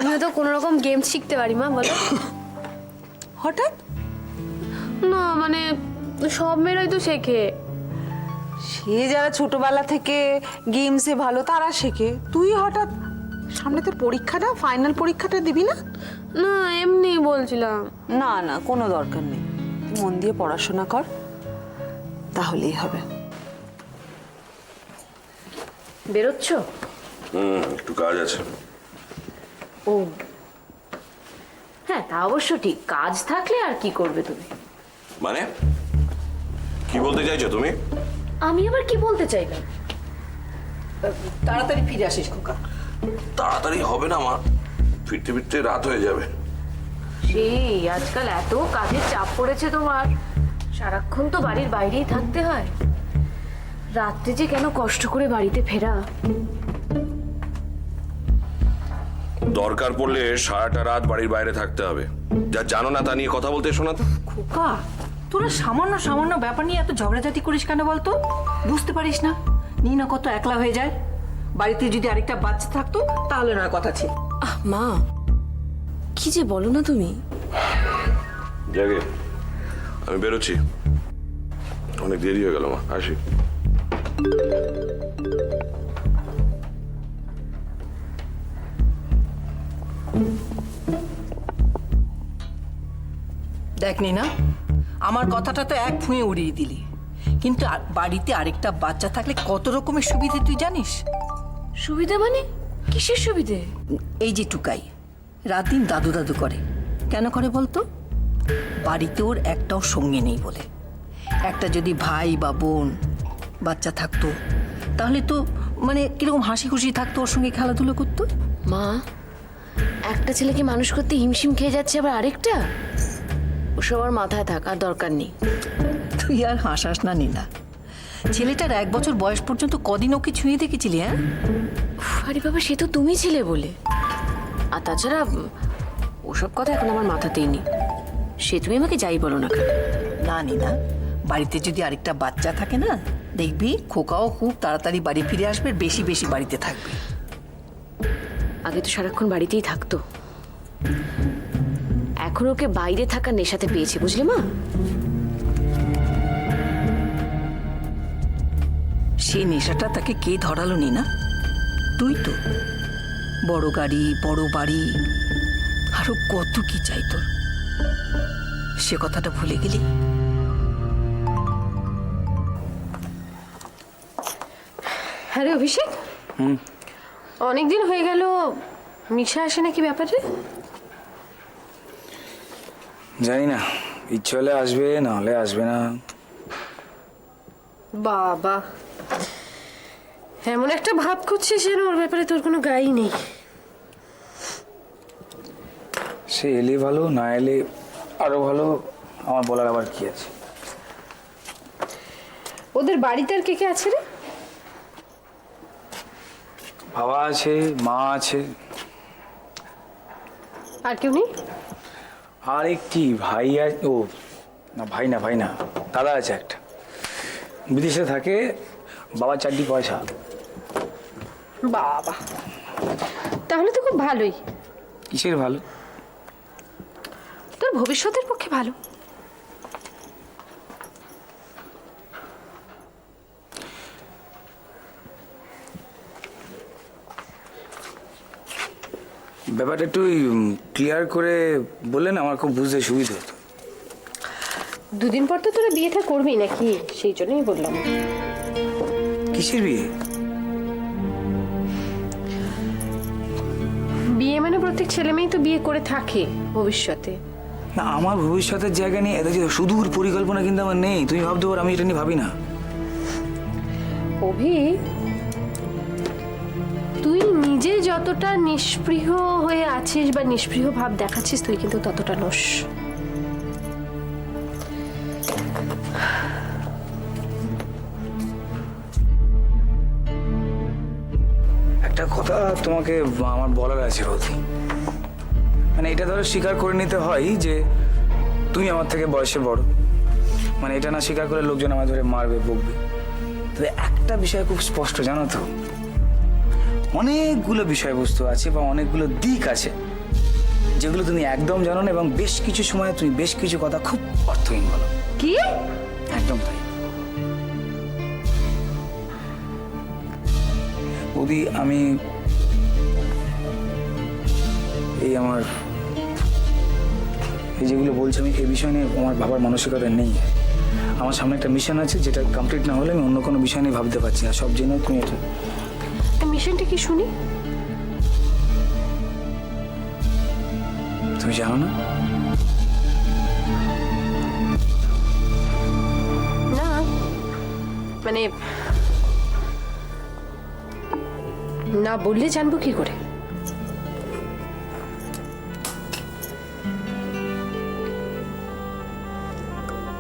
আমিও তো কোনো রকম গেম শিখতে পারি মা, বলো। হঠাৎ? না মানে সব মেয়েরাই তো শেখে। সে যারা ছোটবেলা থেকে গেমসে ভালো তারা শেখে, তুই হঠাৎ? সামনে তোর পরীক্ষাটা, ফাইনাল পরীক্ষাটা দিবি না? না এমনি বলছিলাম। না না, কোনো দরকার নেই। তুই মন দিয়ে পড়াশোনা কর, তাহলেই হবে। বেরোচ্ছ? একটু কাজ আছে। ও হ্যাঁ, তা অবশ্য ঠিক, কাজ থাকলে আর কি করবে তুমি? মানে কি বলতে চাইছো তুমি? আমি আবার কি বলতে চাইলাম? তাড়াতাড়ি ফিরে আসিস খোকা। তাড়াতাড়ি হবে না মা, ফিরতে ফিরতে রাত হয়ে যাবে। সেই আজকাল এত কাজের চাপ পড়েছে তোমার, সারাক্ষণ তো বাড়ির বাইরেই থাকতে হয়। রাত্রে যে কেন কষ্ট করে বাড়িতে ফেরা। দরকার পড়লে সারাটা রাত বাড়ির বাইরে থাকতে হবে। যা জানো না তা নিয়ে কথা বলতে এসো না তো। খোকা, তোরা সামান্য সামান্য ব্যাপার নিয়ে এত ঝগড়াঝাটি করিস কেন বলতো? বুঝতে পারিস না নিনা কত একলা হয়ে যায়? বাড়িতে যদি আরেকটা বাচ্চা থাকতো তাহলে না কথা ছিল। মা কি যে বলো না তুমি। জাগে, আমি বেরোচ্ছি, অনেক দেরি হয়ে গেল মা, আসি। দেখ নিনা, আমার কথাটা তো এক ফুঁয়ে উড়িয়ে দিলি, কিন্তু বাড়িতে আরেকটা বাচ্চা থাকলে কত রকমের সুবিধে তুই জানিস? সুবিধা মানে কিসের সুবিধে? এই যে টুকাই রাত দিন দাদু দাদু করে, কেন করে বলতো? বাড়িতে ওর একটাও সঙ্গে নেই বলে। একটা যদি ভাই বা বোন বাচ্চা থাকতো তাহলে তো মানে কিরকম হাসি খুশি থাকতো, ওর সঙ্গে খেলাধুলো করতো। মা একটা ছেলেকে মানুষ করতে হিমশিম খেয়ে যাচ্ছে, আবার আরেকটা? ওসব আর মাথায় থাকার দরকার নেই। তুই আর হাসাস না নিনা, ছেলেটার 1 বছর বয়স পর্যন্ত কদিন ওকে ছুঁয়ে দেখেছিলি? হ্যাঁ আরে বাবা, সে তো তুমি ছিলে বলে। আর তাছাড়া ওসব কথা এখন আমার মাথাতেই নেই। সে তুমি আমাকে যাই বলো না কেন। না নিনা, বাড়িতে যদি আরেকটা বাচ্চা থাকে না, দেখবি খোকাও খুব তাড়াতাড়ি বাড়ি ফিরে আসবে, বেশি বেশি বাড়িতে থাকবে। আগে তো সারাক্ষণ বাড়িতেই থাকতো, এখন ওকে বাইরে থাকার নেশাতে পেয়েছে, বুঝলে মা? সেই নেশাটা তাকে কে ধরালো নিনা? তুই তো। বড় গাড়ি, বড় বাড়ি, আরো কত কি চাই তোর, সে কথাটা ভুলে গেলি? হ্যাঁ রে অভিষেক, অনেকদিন হয়ে গেল, মিশা আসে নাকি ব্যাপারে? জানি না, ইচ্ছে হলে আসবে, না হলে আসবে না। বাবা, এমন একটা ভাব করছিস যেন ওর ব্যাপারে তোর কোনো গাই নেই। সে এলে ভালো, না এলে আরো ভালো, আমার বলার আবার কি আছে। ওদের বাড়িতে আর কে কে আছে রে? বাবা আছে, মা আছে। আর কেউ নেই? আর একটি ভাই আছে। ও না, ভাই না, ভাই না, দাদা আছে একটা, বিদেশে থাকে। বাবা 4টি পয়সা। বাবা, তাহলে তো খুব ভালোই। কিসের ভালো? তোর ভবিষ্যতের পক্ষে ভালো। ব্যাপারটা একটু ক্লিয়ার করে বললেন আমার খুব বুঝতে সুবিধা হতো। দুদিন পর তো তোরা বিয়েটা করবি নাকি, সেই জন্যই বললাম। কিসের বিয়ে? বিয়ে মানে প্রত্যেক ছেলে মেয়েই তো বিয়ে করে থাকে ভবিষ্যতে। না, আমার ভবিষ্যতের জায়গা নিয়ে এত যে সুদূর পরিকল্পনা কিন্তু আমার নেই। তুমি ভাবতে পারো আমি এটা নিয়ে ভাবি না। অভি, তুই নিজে যতটা নিষ্পৃহ হয়ে আছিস বা নিষ্পৃহ ভাব দেখাচ্ছিস, তুই কিন্তু ততটা নোস। একটা কথা তোমাকে আমার বলার আছে বলছি, মানে এটা ধরো স্বীকার করে নিতে হয় যে তুমি আমার থেকে বয়সে বড়, মানে এটা না স্বীকার করে লোকজন আমার ধরে মারবে, বকবে। তবে একটা বিষয় খুব স্পষ্ট, জানো তো, অনেকগুলো বিষয়বস্তু আছে বা অনেকগুলো দিক আছে যেগুলো তুমি একদম জানো না, এবং বেশ কিছু সময় তুমি বেশ কিছু কথা খুব অর্থহীন বলো। কি? একদম তাই। বৌদি, আমি এই যেগুলো বলছি, আমি এই বিষয় নিয়ে আমার ভাবার মানসিকতা নেই। আমার সামনে একটা মিশন আছে, যেটা কমপ্লিট না হলে আমি অন্য কোনো বিষয় নিয়ে ভাবতে পারছি না। সব জেনে তুমি এটা মিশনটা কি শুনি? তুমি জানো না? না মানে না বললে জানবো কি করে?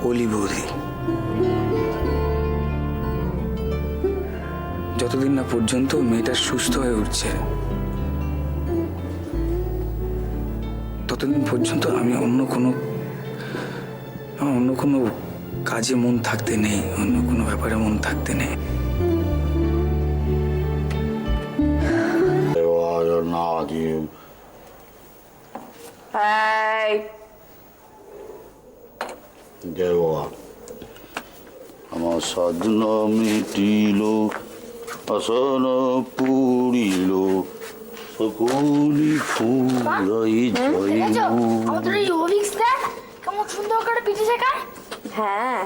অলি বৌদি, যতদিন না পর্যন্ত মেয়েটা সুস্থ হয়ে উঠছে ততদিন পর্যন্ত আমি অন্য কোনো কাজে মন থাকতে নেই, অন্য কোনো ব্যাপারে মন থাকতে নেই। দেওয়া আমার সাধন মিটিল, আসন পুরিল, সকলি ফুরাই যাইল। আমাদের এই ওভিক্স দেখ কেমন সুন্দর করে পিঠে শেখায়। হ্যাঁ,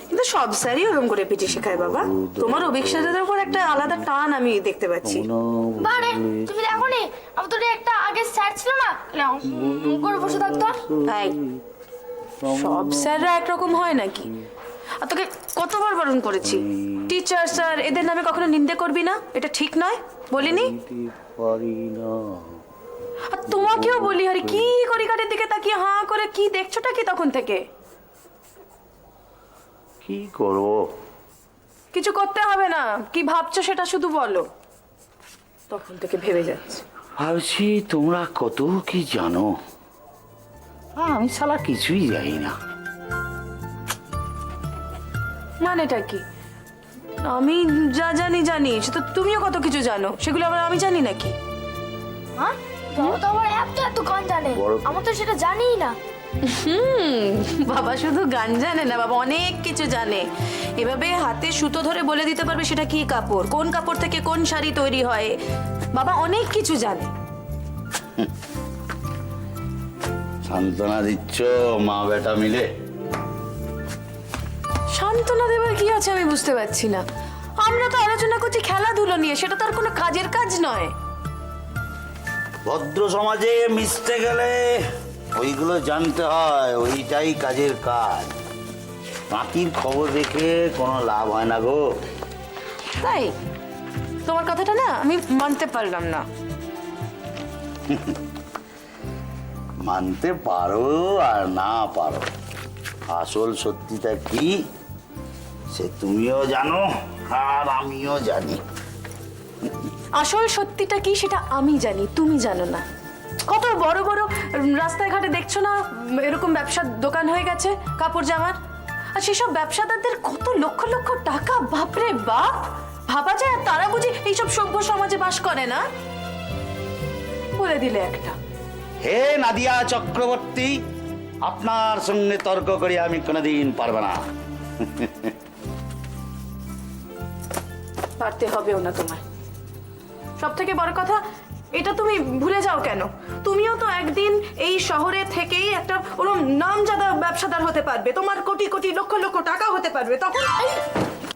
কিন্তু সব স্যারই ওরকম করে পিটি শেখায় বাবা। তোমার অভিজ্ঞতার উপর একটা আলাদা টান আমি দেখতে পাচ্ছি। বারে তুমি দেখো নি আমাদের একটা আগে স্যার ছিল না, করে বসে থাকতো। তাই সব স্যাররা একরকম হয় নাকি? আর তোকে কতবার বারণ করেছি, টিচার স্যার এদের নামে কখনো নিন্দে করবি না, এটা ঠিক নয় বলিনি? পারি না। আর তোমাকেও বলি, আরে কি করিকাটের দিকে তাকিয়ে হাঁ করে কি দেখছোটা কি তখন থেকে? কি করব? কিছু করতে হবে না, কি ভাবছো সেটা শুধু বলো। তখন থেকে ভেবে যাচ্ছে। ভাবছি তোমরা কত কি জানো, আমি শালা কিছুই জানি না। মানেটা কি? আমি যা জানি সে তো তুমিও কত কিছু জানো, সেগুলো আবার আমি জানি নাকি? হ্যাঁ বাবা তো আবার এত গান জানে, আমরা তো সেটা জানিই না। বাবা শুধু গান জানে না, বাবা অনেক কিছু জানে। এভাবে হাতে সুতো ধরে বলে দিতে পারবে সেটা কি কাপড়, কোন কাপড় থেকে কোন শাড়ি তৈরি হয়। বাবা অনেক কিছু জানে। সান্ত্বনা দিচ্ছ মা বেটা মিলে? সান্ত্বনা দেবার কি আছে আমি বুঝতে পারছি না। আমরা তো আলোচনা করছি খেলাধুলো নিয়ে, সেটা তার কোনো কাজের কাজ নয়। ভদ্র সমাজে মিশতে গেলে ওইগুলো জানতে হয়, ওইটাই কাজের কাজ। বাকির খবর রেখে কোনো লাভ হয় না গো। তাই তোমার কথাটা না আমি মানতে পারলাম না। মানতে পারো আর না পারো, আসল সত্যিটা কি সে তুমিও জানো আর আমিও জানি। আসল সত্যিটা কি সেটা আমি জানি, তুমি জানো না। কত বড় বড় রাস্তায় ঘাটে দেখছো না এরকম ব্যবসার দোকান হয়ে গেছে কাপড় জামার, আর সেসব ব্যবসাদারদের কত লক্ষ লক্ষ টাকা, বাপরে বাপ। ভাবা যায় আর তারা বুঝি এইসব সভ্য সমাজে বাস করে না? বলে দিলে একটা। হে নাদিয়া চক্রবর্তী, আপনার সঙ্গে তর্ক করে আমি কোনোদিন পারবো না। পারতে হবেও না তোমার। সব থেকে বড় কথা, এটা তুমি ভুলে যাও কেন? তুমিও তো একদিন এই শহরে থেকেই একটা ওরকম নামজাদা ব্যবসাদার হতে পারবে, তোমার কোটি কোটি লক্ষ লক্ষ টাকা হতে পারবে। তখন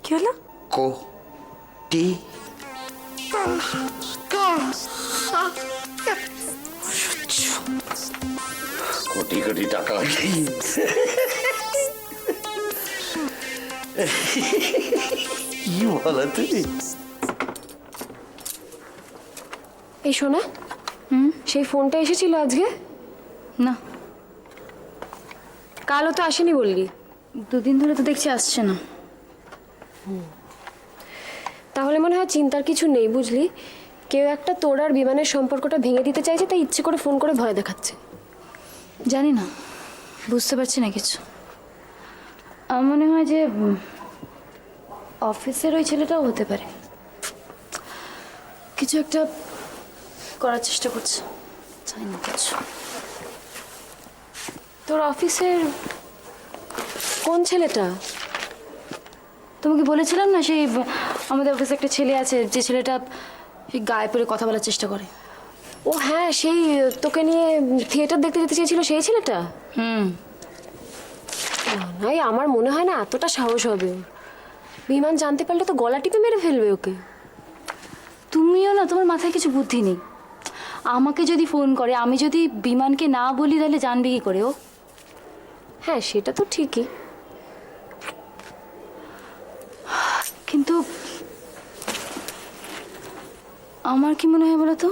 কি হলো? কোটি কোটি কোটি টাকা কি বলো তুমি? এই শোনা, সেই ফোনটা এসেছিল আজকে? না, কালও তো আসেনি বললি। দুদিন ধরে তো দেখছি আসছে না। তাহলে মনে হয় চিন্তার কিছু নেই, বুঝলি? কেউ একটা তোর আর বিমানের সম্পর্কটা ভেঙে দিতে চাইছে, তাই ইচ্ছে করে ফোন করে ভয় দেখাচ্ছে। জানি না, বুঝতে পারছি না কিছু। আমার মনে হয় যে অফিসের ওই ছেলেটাও হতে পারে। কিছু একটা করার চেষ্টা করছে, জানি না কিছু। তোর অফিসের কোন ছেলেটা? তোমাকে বলেছিলাম না, সেই আমাদের অফিসে একটা ছেলে আছে, যে ছেলেটা সেই গায়ে পড়ে কথা বলার চেষ্টা করে। ও হ্যাঁ, সেই তোকে নিয়ে থিয়েটার দেখতে যেতে চেয়েছিল সেই ছেলেটা? নাই, আমার মনে হয় না এতটা সাহস হবে ওর। বিমান জানতে পারলে তো গলা টিপে মেরে ফেলবে ওকে। তুমিও না, তোমার মাথায় কিছু বুদ্ধি নেই। আমাকে যদি ফোন করে, আমি যদি বিমানকে না বলি, তাহলে জানবে কি করে ও? হ্যাঁ, সেটা তো ঠিকই। কিন্তু আমার কি মনে হয় বলো তো,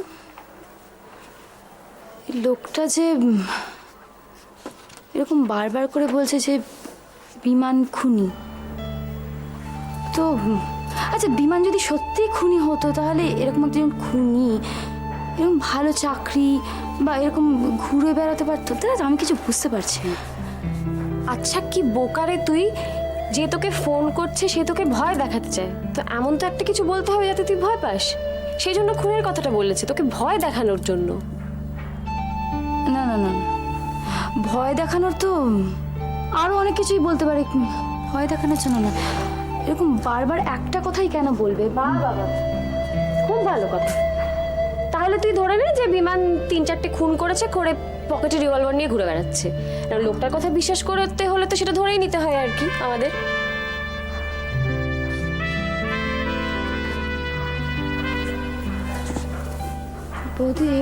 এই লোকটা যে এরকম বারবার করে বলছে যে বিমান খুনি, তো আচ্ছা বিমান যদি সত্যি খুনি হতো, তাহলে এরকম একজন খুনি এরকম ভালো চাকরি বা এরকম ঘুরে বেড়াতে পারতো? তাই আমি কিছু বুঝতে পারছি না। আচ্ছা, কি বোকারে তুই! যে তোকে ফোন করছে সে তোকে ভয় দেখাতে চায়, তো এমন তো একটা কিছু বলতে হবে যাতে তুই ভয় পাস। সেই জন্য খুনের কথাটা বলেছে, তোকে ভয় দেখানোর জন্য। না না না, ভয় দেখানোর তো আরো অনেক কিছুই বলতে পারে, ভয় দেখানোর জন্য না। এরকম বারবার একটা কথাই কেন বলবে? বাবা, খুব ভালো কথা। তাহলে তুই ধরে নে যে বিমান 3-4টে খুন করেছে, করে পকেটে রিভলভার নিয়ে ঘুরে বেড়াচ্ছে। আর লোকটার কথা বিশ্বাস করতে হলে তো সেটা ধরেই নিতে হয় আর কি আমাদের। বৌদি,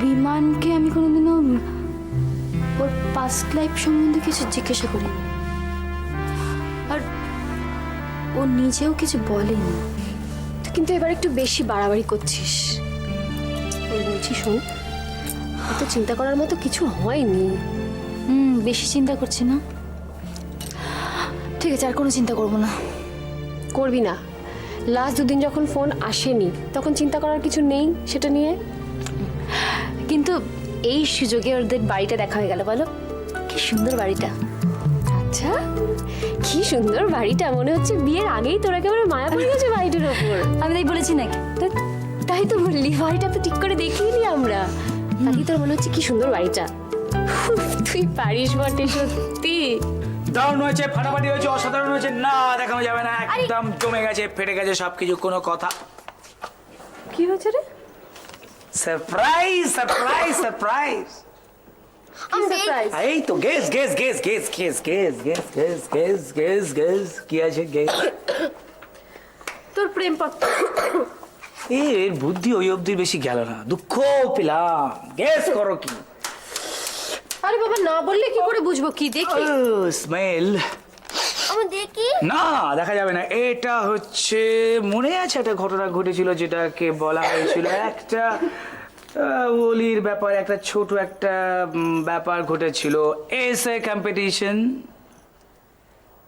বিমানকে আমি কোনোদিনও ওর পাস্ট লাইফ সম্বন্ধে কিছু জিজ্ঞাসা করি, আর ও নিজেও কিছু বলেনি। তুই কিন্তু এবার একটু বেশি বাড়াবাড়ি করছিস। আমি বলছি শোন, এত চিন্তা করার মতো কিছু হয়নি। বেশি চিন্তা করছি না? ঠিক আছে, আর কোনো চিন্তা করবো না। করবি না? লাস্ট 2 দিন যখন ফোন আসেনি তখন চিন্তা করার কিছু নেই সেটা নিয়ে? কিন্তু এই সুযোগে ওদের বাড়িটা দেখা হয়ে গেল, বলো কি সুন্দর বাড়িটা। আচ্ছা, কি সুন্দর বাড়িটা! মনে হচ্ছে বিয়ের আগেই তোর একেবারে মায়া পড়ে গেছে বাড়িটার ওপর। আমি তাই বলেছি নাকি? তাই তো বললি, বাড়িটা তো ঠিক করে দেখিনি আমরা। তাই তোর মনে হচ্ছে কি সুন্দর বাড়িটা। তুই পারিস বটে সত্যি। দারুণ হয়েছে, ফাটাফাটি হয়েছে, অসাধারণ হয়েছে, না দেখানো যাবে না, একদম জমে গেছে, ফেটে গেছে সবকিছু, কোনো কথা। কি হয়েছে রে? Surprise surprise surprise. এই তো guess guess guess guess guess guess guess guess guess guess guess কি আছে গেস? তোর প্রেমপত্র। এর বুদ্ধি ওই অবধি বেশি গেল না, দুঃখ পেলাম। গেস করো কি? আরে বাবা, না বললে কি করে বুঝবো? কি দেখি? স্মেল। আমি দেখি। না, দেখা যাবে না। এটা হচ্ছে, মনে আছে একটা ঘটনা ঘটেছিল যেটাকে বলা হয়েছিল একটা হোলির ব্যাপার, একটা ছোট একটা ব্যাপার ঘটেছিল, এসে কম্পিটিশন।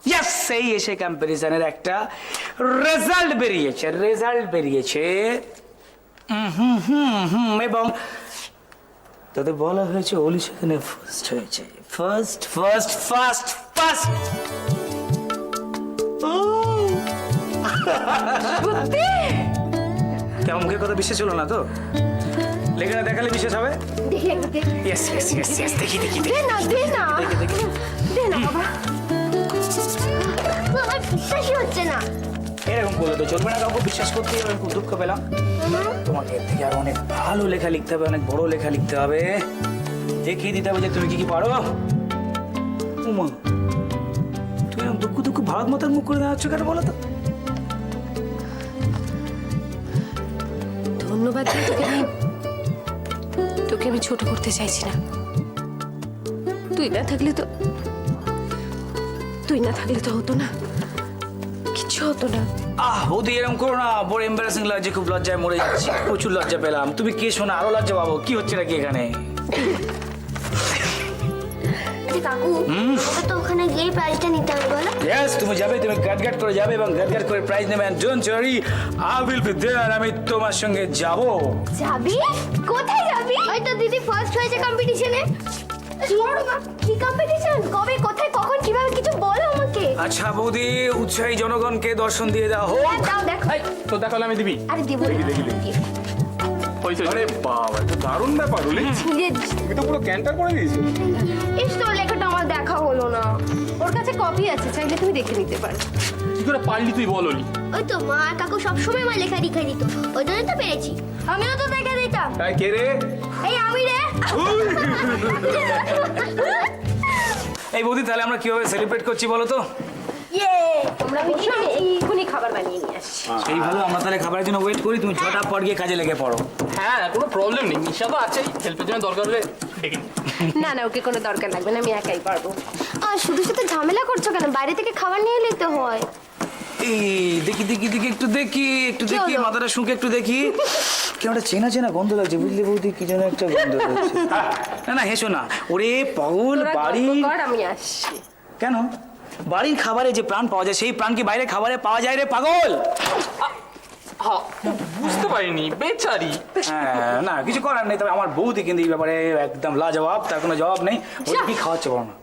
ইয়েস, সেই এসে কম্পিটিশনের একটা রেজাল্ট বেরিয়েছে। এবং তাদের বলা হয়েছে ওলি সেখানে ফার্স্ট হয়েছে। ফার্স্ট। কেমন মুখের কথা বিশ্বাস হলো না তো? লেখাটা দেখালে বিশ্বাস হবে? ইয়েস দেখি দে না বাবা, আমার বিশ্বাসই হচ্ছে না। এরকম বলে তো চলবে না, কাউকে বিশ্বাস করতে হবে। খুব দুঃখ পেলাম। তোমাকে এর থেকে আর অনেক ভালো লেখা লিখতে হবে, অনেক বড় লেখা লিখতে হবে, দেখিয়ে দিতে হবে যে তুমি কি পারো। উমা, তুমি এরকম দুঃখ ভারত মাতার মুখ করে দেওয়া হচ্ছে কেন বলো তো? ধন্যবাদ। তোকে আমি ছোট করতে চাইছি না। তুই না থাকলে তো হতো না, কিছু হতো না। বৌদি এরকম করো না, বড় এম্বারাসিং লাগছে, খুব লজ্জায় মরে যাচ্ছি, প্রচুর লজ্জা পেলাম। তুমি কে শোনা, আরো লজ্জা পাবো। কি হচ্ছে নাকি এখানে? কাকু, ওটা তো ওখানে গিয়ে প্রাইজটা নিতে হবে, বলো? ইয়েস, তুমি যাবে, তুমি গাট করে যাবে এবং গাট করে প্রাইজ নেবে। And don't worry, I will be there. আমি তোমার সঙ্গে যাব। যাবি? কোথায় যাবি? হয়তো দিদি ফার্স্ট হয়েছে কম্পিটিশনে। কি কম্পিটিশন? কবে, কোথায়, কখন, কিভাবে কিছু বলো আমাকে। আচ্ছা বৌদি, উৎসাহী জনগণকে দর্শন দিয়ে দাও হোক। দাও দেখো। তো দেখালে আমি দিবি। আরে দিব। আরে বাবা, এটা দারুণ ব্যাপার বলি। তুমি তো পুরো ক্যান্টার করে দিয়েছো। ইস তো লেখাটা আমার দেখা হলো না। ওর কাছে কপি আছে, চাইলে তুমি দেখে নিতে পারো। কি করে পারলি তুই বললি? ওই তো মা আর কাকু সবসময় আমার লেখা লিখে দিত, ওই জন্য তো পেরেছি। আমিও তো দেখে দিতাম। তাই কে রে? এই আমি রে। এই বৌদি, তাহলে আমরা কিভাবে সেলিব্রেট করছি বলো তো? ইয়ে আমরা বসে এক্ষুনি খাবার বানিয়ে নিয়ে আসছি। সেই ভালো, আমরা তাহলে খাবারের জন্য ওয়েট করি, তুমি ঝটাপট গিয়ে কাজে লেগে পড়ো। হ্যাঁ, কোনো প্রবলেম নেই, নিশা তো আছেই, হেল্পের জন্য দরকার হলে ডেকে নিই। না না, ওকে কোনো দরকার লাগবে না, আমি একাই পারবো। আর শুধু শুধু ঝামেলা করছো কেন? বাইরে থেকে খাবার নিয়ে এলেই তো হয়। এই দেখি দেখি দেখি একটু দেখি হলো? মাথাটা শুঁকে একটু দেখি। কেমন একটা চেনা চেনা গন্ধ লাগছে, বুঝলি বৌদি, কি যেন একটা গন্ধ লাগছে। না না, হেসো না। ওরে পাগল, তোরা বাড়ি গল্প কর, আমি আসছি। কেন? বাড়ির খাবারে যে প্রাণ পাওয়া যায়, সেই প্রাণ কি বাইরে খাবারে পাওয়া যায় রে পাগল? হ্যাঁ, বুঝতে পারিনি, বেচারি। হ্যাঁ, না কিছু করার নেই, তবে আমার বৌদি কিন্তু এই ব্যাপারে একদম লাজবাব, তার কোনো জবাব নেই। বৌদি কি খাওয়াচ্ছে বলো না?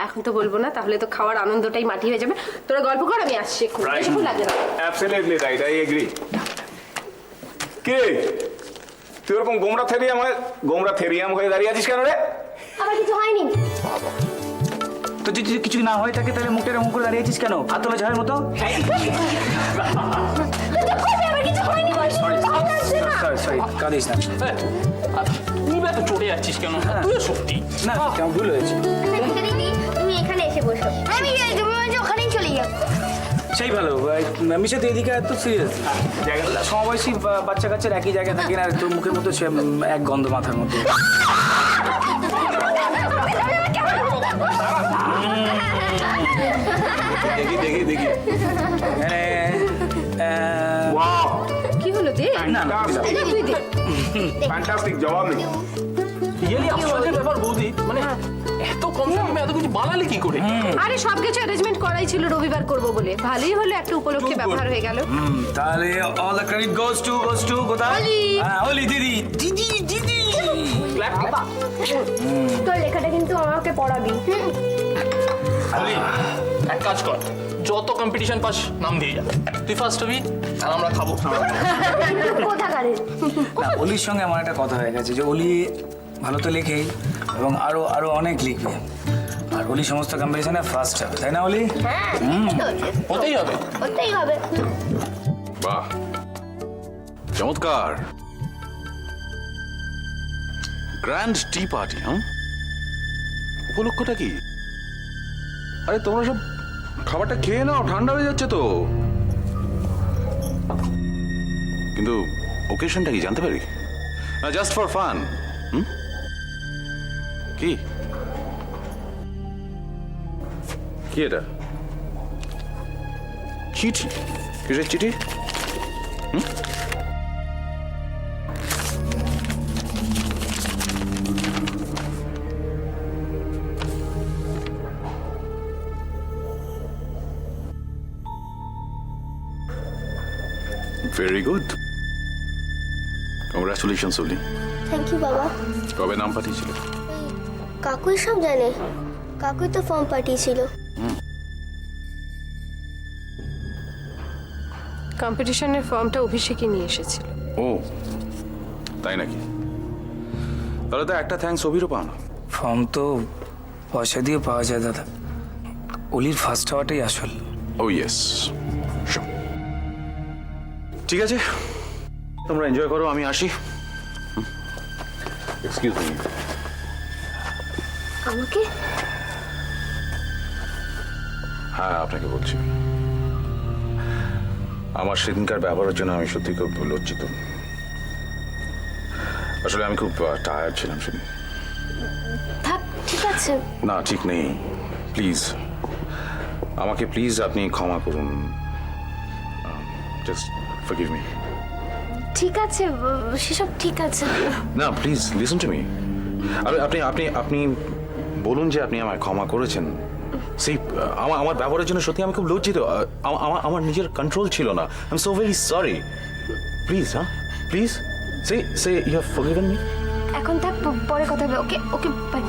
এখন তো বলবো না, তাহলে তো খাওয়ার আনন্দটাই মাটি হয়ে যাবে। তোরা গল্প কর, আমি আসছি এক্ষুনি। বেশিক্ষণ লাগে না। Absolutely right, I agree. কে তুই ওরকম গোমরা থেরিয়াম হয়ে দাঁড়িয়ে আছিস কেন রে? আবার কিছু হয়নি। তো যদি কিছু না হয়ে থাকে তাহলে মুখটা মুখ করে দাঁড়িয়েছিস কেন? হাত তোলা ঝাড়ের মতো? আবার কিছু হয়নি বলছি। সরি, কাঁদিস না। তুই এত চটে যাচ্ছিস কেন? তুই সত্যি না, কেমন ভুল হয়েছে। দিদি তুমি এখানে এসে বসো। আমি যাই, তুমি বলছো ওখানেই চলে যাও। সেই ভালো। মিশে তুই এদিকে এত সিরিয়াস সমবয়সী বাচ্চা কাচ্চার একই জায়গায় থাকে না, তোর মুখের মতো সে এক গন্ধ মাথার মধ্যে। দেখি দেখি দেখি। মানে, ওয়াও, কি হলো দে? না না, তুই দে। ফ্যান্টাস্টিক, জবাব নেই। রিয়েলি আশ্চর্যের ব্যাপার বৌদি, মানে এত কম সময়ে এত কিছু বানালি কি করে? আরে সবকিছু অ্যারেঞ্জমেন্ট করাই ছিল রবিবার করব বলে। ভালোই হলো, একটা উপলক্ষে ব্যবহার হয়ে গেল। তাহলে all the credit goes to কোথায়? হ্যাঁ, ওলি দিদি। তোর লেখাটা কিন্তু আমাকে পড়াবি। বলি, এক কাজ কর, যত কম্পিটিশন পাস নাম দিয়ে যা। তুই ফার্স্ট হবি আর আমরা খাবো। কোথাকারে? না, অলির সঙ্গে আমার একটা কথা হয়ে গেছে যে অলি ভালো তো লেখেই এবং আরো আরো অনেক লিখবে, আর অলি সমস্ত কম্পিটিশনে ফার্স্ট হবে, তাই না অলি? হ্যাঁ, হতেই হবে। ওটাই হবে। বাহ, চমৎকার। গ্র্যান্ড টি পার্টি, হ্যাঁ? উপলক্ষটা কি? আরে তোমরা সব খাবারটা খেয়ে নাও, ঠান্ডা হয়ে যাচ্ছে তো। কিন্তু ওকেশনটা কি জানতে পারি? Just for fun. কি কি এটা? চিঠি? কিসের চিঠি? ভেরি গুড, কংগ্রাচুলেশনস ওলি। থ্যাংক ইউ বাবা। কবে নাম পাঠিয়েছিল? কাকুই সব জানে, কাকুই তো ফর্ম পাঠিয়েছিল। কম্পিটিশনের ফর্মটা অভিষেকই নিয়ে এসেছিল। ও তাই নাকি? তাহলে তো একটা থ্যাঙ্কস অভিরও পাও না। ফর্ম তো পয়সা দিয়ে পাওয়া যায় দাদা, অলির ফার্স্ট হওয়াটাই আসল। ও ইয়েস, ঠিক আছে, তোমরা এনজয় করো, আমি আসি। Excuse me. আমাকে? হ্যাঁ, আপনাকে বলছি। আমার সেদিনকার ব্যবহারের জন্য আমি সত্যি খুব লজ্জিত। আসলে আমি খুব টায়ার্ড ছিলাম সেদিন। থাক, ঠিক আছে। না, ঠিক নেই, প্লিজ আমাকে প্লিজ আপনি ক্ষমা করুন, জাস্ট ফরগিভ মি। ঠিক আছে, সেসব ঠিক আছে। না, প্লিজ লিসেন টু মি। আপনি আপনি আপনি বলুন যে আপনি আমায় ক্ষমা করেছেন। সেই আমার ব্যবহারের জন্য সত্যি আমি খুব লজ্জিত। আমার নিজের কন্ট্রোল ছিল না। I am so very sorry. Please, হ্যাঁ, please say you have forgiven me. এখন থাক, পরে কথা হবে। Okay okay by.